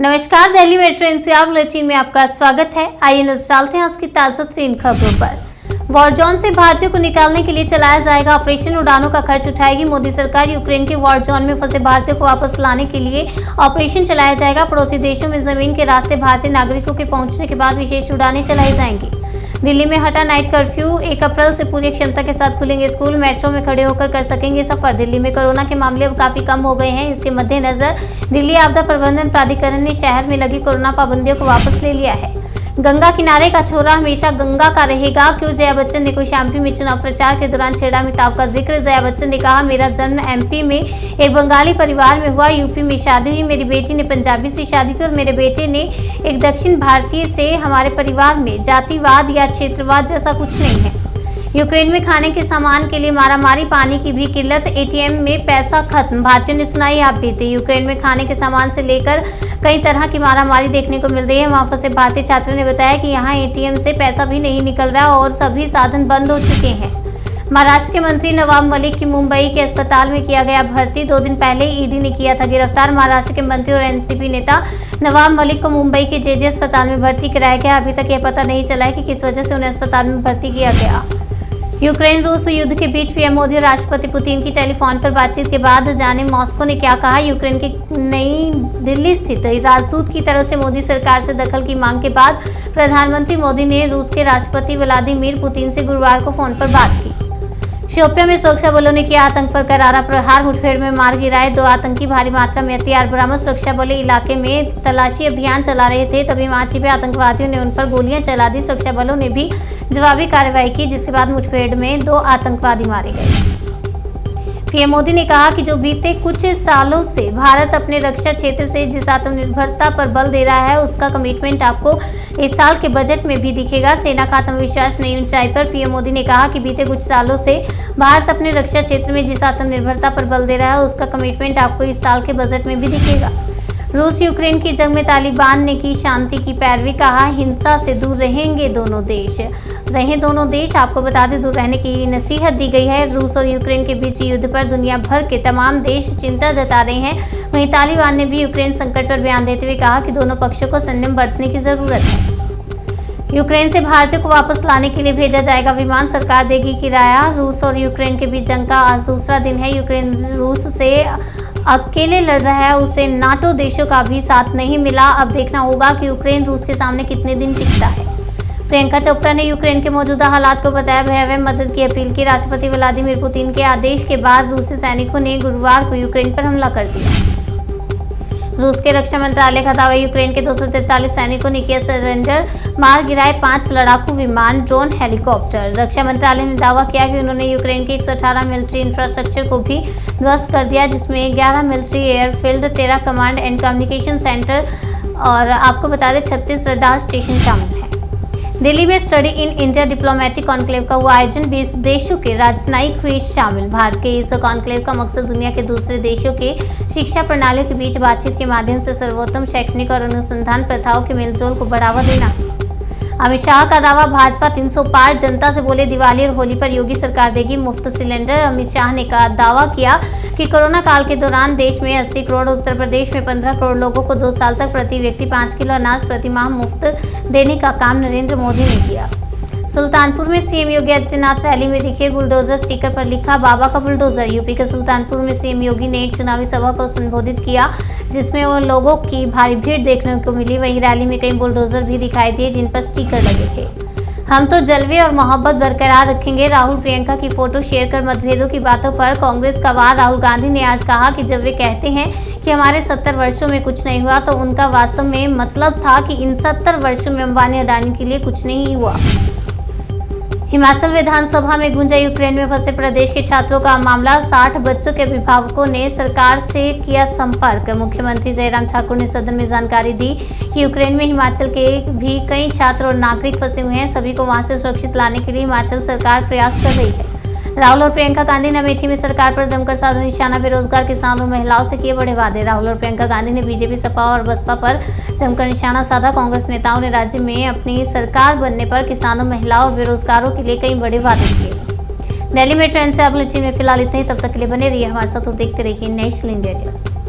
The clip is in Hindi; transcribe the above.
नमस्कार, दिल्ली मेट्रो एनसीआर बुलेटिन में आपका स्वागत है। आइए नजर डालते हैं आज की ताजा तरीन खबरों पर। वॉर जोन से भारतीयों को निकालने के लिए चलाया जाएगा ऑपरेशन। उड़ानों का खर्च उठाएगी मोदी सरकार। यूक्रेन के वॉर जोन में फंसे भारतीयों को वापस लाने के लिए ऑपरेशन चलाया जाएगा। पड़ोसी देशों में जमीन के रास्ते भारतीय नागरिकों के पहुंचने के बाद विशेष उड़ानें चलाई जाएंगी। दिल्ली में हटा नाइट कर्फ्यू। 1 अप्रैल से पूरी क्षमता के साथ खुलेंगे स्कूल। मेट्रो में खड़े होकर कर सकेंगे सफर। दिल्ली में कोरोना के मामले अब काफी कम हो गए हैं। इसके मद्देनजर दिल्ली आपदा प्रबंधन प्राधिकरण ने शहर में लगी कोरोना पाबंदियों को वापस ले लिया है। गंगा किनारे का छोरा हमेशा गंगा का रहेगा। क्यों जया बच्चन ने कौशाम्बी में चुनाव प्रचार के दौरान छेड़ा अमिताभ का जिक्र। जया बच्चन ने कहा, मेरा जन्म एमपी में एक बंगाली परिवार में हुआ। यूपी में शादी हुई। मेरी बेटी ने पंजाबी से शादी की और मेरे बेटे ने एक दक्षिण भारतीय से। हमारे परिवार में जातिवाद या क्षेत्रवाद जैसा कुछ नहीं है। यूक्रेन में खाने के सामान के लिए मारामारी। पानी की भी किल्लत। एटीएम में पैसा खत्म। भारतीयों ने सुनाई आप बीते। यूक्रेन में खाने के सामान से लेकर कई तरह की मारामारी देखने को मिल रही है। वहां फंसे भारतीय छात्रों ने बताया कि यहां एटीएम से पैसा भी नहीं निकल रहा और सभी साधन बंद हो चुके हैं। महाराष्ट्र के मंत्री नवाब मलिक की मुंबई के अस्पताल में किया गया भर्ती। 2 दिन पहले ईडी ने किया था गिरफ्तार। महाराष्ट्र के मंत्री और एनसीपी नेता नवाब मलिक को मुंबई के जेजे अस्पताल में भर्ती कराया गया। अभी तक यह पता नहीं चला है कि किस वजह से उन्हें अस्पताल में भर्ती किया गया। यूक्रेन रूस युद्ध के बीच पीएम मोदी और राष्ट्रपति पुतिन की टेलीफोन पर बातचीत के बाद जाने मॉस्को ने क्या कहा। यूक्रेन की नई दिल्ली स्थित राजदूत की तरफ से मोदी सरकार से दखल की मांग के बाद प्रधानमंत्री मोदी ने रूस के राष्ट्रपति व्लादिमीर पुतिन से गुरुवार को फोन पर बात की। शोपियां में सुरक्षा बलों ने किया आतंक पर करारा प्रहार। मुठभेड़ में मार गिराए 2 आतंकी। भारी मात्रा में हथियार बरामद। सुरक्षा बल इलाके में तलाशी अभियान चला रहे थे, तभी वहां छिपे आतंकवादियों ने उन पर गोलियां चला दी। सुरक्षा बलों ने भी जवाबी कार्रवाई की, जिसके बाद मुठभेड़ में 2 आतंकवादी मारे गए। पीएम मोदी ने कहा कि जो बीते कुछ सालों से भारत अपने रक्षा क्षेत्र से जिस आत्मनिर्भरता पर बल दे रहा है, उसका कमिटमेंट आपको इस साल के बजट में भी दिखेगा। सेना का आत्मविश्वास नई ऊंचाई पर। पीएम मोदी ने कहा कि बीते कुछ सालों से भारत अपने रक्षा क्षेत्र में जिस आत्मनिर्भरता पर बल दे रहा है, उसका कमिटमेंट आपको इस साल के बजट में भी दिखेगा। रूस यूक्रेन की जंग में तालिबान ने की शांति की पैरवी। कहा, हिंसा से दूर रहेंगे दोनों देश। दोनों देश। आपको बता दें, दूर रहने की नसीहत दी गई है। रूस और यूक्रेन के बीच युद्ध पर दुनिया भर के तमाम देश चिंता जता रहे हैं। वहीं तालिबान ने भी यूक्रेन संकट पर बयान देते हुए कहा कि दोनों पक्षों को संयम बरतने की जरूरत है। यूक्रेन से भारतीयों को वापस लाने के लिए भेजा जाएगा विमान। सरकार देगी किराया। रूस और यूक्रेन के बीच जंग का आज दूसरा दिन है। यूक्रेन रूस से अकेले लड़ रहा है, उसे नाटो देशों का भी साथ नहीं मिला। अब देखना होगा कि यूक्रेन रूस के सामने कितने दिन टिकता है। प्रियंका चोपड़ा ने यूक्रेन के मौजूदा हालात को बताया भयावह। मदद की अपील की। राष्ट्रपति व्लादिमीर पुतिन के आदेश के बाद रूसी सैनिकों ने गुरुवार को यूक्रेन पर हमला कर दिया। रूस के रक्षा मंत्रालय का दावा, यूक्रेन के 243 सैनिकों ने किया सरेंडर। मार गिराए 5 लड़ाकू विमान, ड्रोन, हेलीकॉप्टर। रक्षा मंत्रालय ने दावा किया कि उन्होंने यूक्रेन के 118 मिलिट्री इंफ्रास्ट्रक्चर को भी ध्वस्त कर दिया, जिसमें 11 military airfield, 13 command and communication centre और आपको बता दें 36 रडार स्टेशन शामिल है। दिल्ली में study in India diplomatic conclave का हुआ आयोजन। 20 देशों के राजनयिक हुए शामिल। भारत के इस कॉन्क्लेव का मकसद दुनिया के दूसरे देशों के शिक्षा प्रणालियों के बीच बातचीत के माध्यम से सर्वोत्तम शैक्षणिक और अनुसंधान प्रथाओं के मेलजोल को बढ़ावा देना है। अमित शाह का दावा, भाजपा 300 पार। जनता से बोले, दिवाली और होली पर योगी सरकार देगी मुफ्त सिलेंडर। अमित शाह ने दावा किया कि कोरोना काल के दौरान देश में 80 करोड़, उत्तर प्रदेश में 15 करोड़ लोगों को 2 साल तक प्रति व्यक्ति 5 किलो अनाज प्रति माह मुफ्त देने का काम नरेंद्र मोदी ने किया। सुल्तानपुर में सीएम योगी आदित्यनाथ रैली में दिखे। बुलडोजर स्टिकर पर लिखा, बाबा का बुलडोजर। यूपी के सुल्तानपुर में सीएम योगी ने एक चुनावी सभा को संबोधित किया, जिसमें उन लोगों की भारी भीड़ देखने को मिली। वहीं रैली में कई बुलडोजर भी दिखाई दिए, जिन पर स्टिकर लगे थे। हम तो जलवे और मोहब्बत बरकरार रखेंगे। राहुल प्रियंका की फोटो शेयर कर मतभेदों की बातों पर कांग्रेस का वार। राहुल गांधी ने आज कहा कि जब वे कहते हैं कि हमारे 70 वर्षों में कुछ नहीं हुआ, तो उनका वास्तव में मतलब था कि इन 70 वर्षों में अंबानी अडानी के लिए कुछ नहीं हुआ। हिमाचल विधानसभा में गूंजा यूक्रेन में फंसे प्रदेश के छात्रों का मामला। 60 बच्चों के अभिभावकों ने सरकार से किया संपर्क। मुख्यमंत्री जयराम ठाकुर ने सदन में जानकारी दी कि यूक्रेन में हिमाचल के भी कई छात्र और नागरिक फंसे हुए हैं। सभी को वहां से सुरक्षित लाने के लिए हिमाचल सरकार प्रयास कर रही है। राहुल और प्रियंका गांधी ने अमेठी में सरकार पर जमकर साधा निशाना। बेरोजगार किसानों और महिलाओं से किए बड़े वादे। राहुल और प्रियंका गांधी ने बीजेपी, सपा और बसपा पर जमकर निशाना साधा। कांग्रेस नेताओं ने राज्य में अपनी सरकार बनने पर किसानों, महिलाओं और बेरोजगारों के लिए कई बड़े वादे किए। दिल्ली में ट्रेन से आप बुलेटिन में फिलहाल इतना ही। तब तक के लिए बने रहिए हमारे साथ और देखते रहिए नेशनल इंडिया न्यूज़।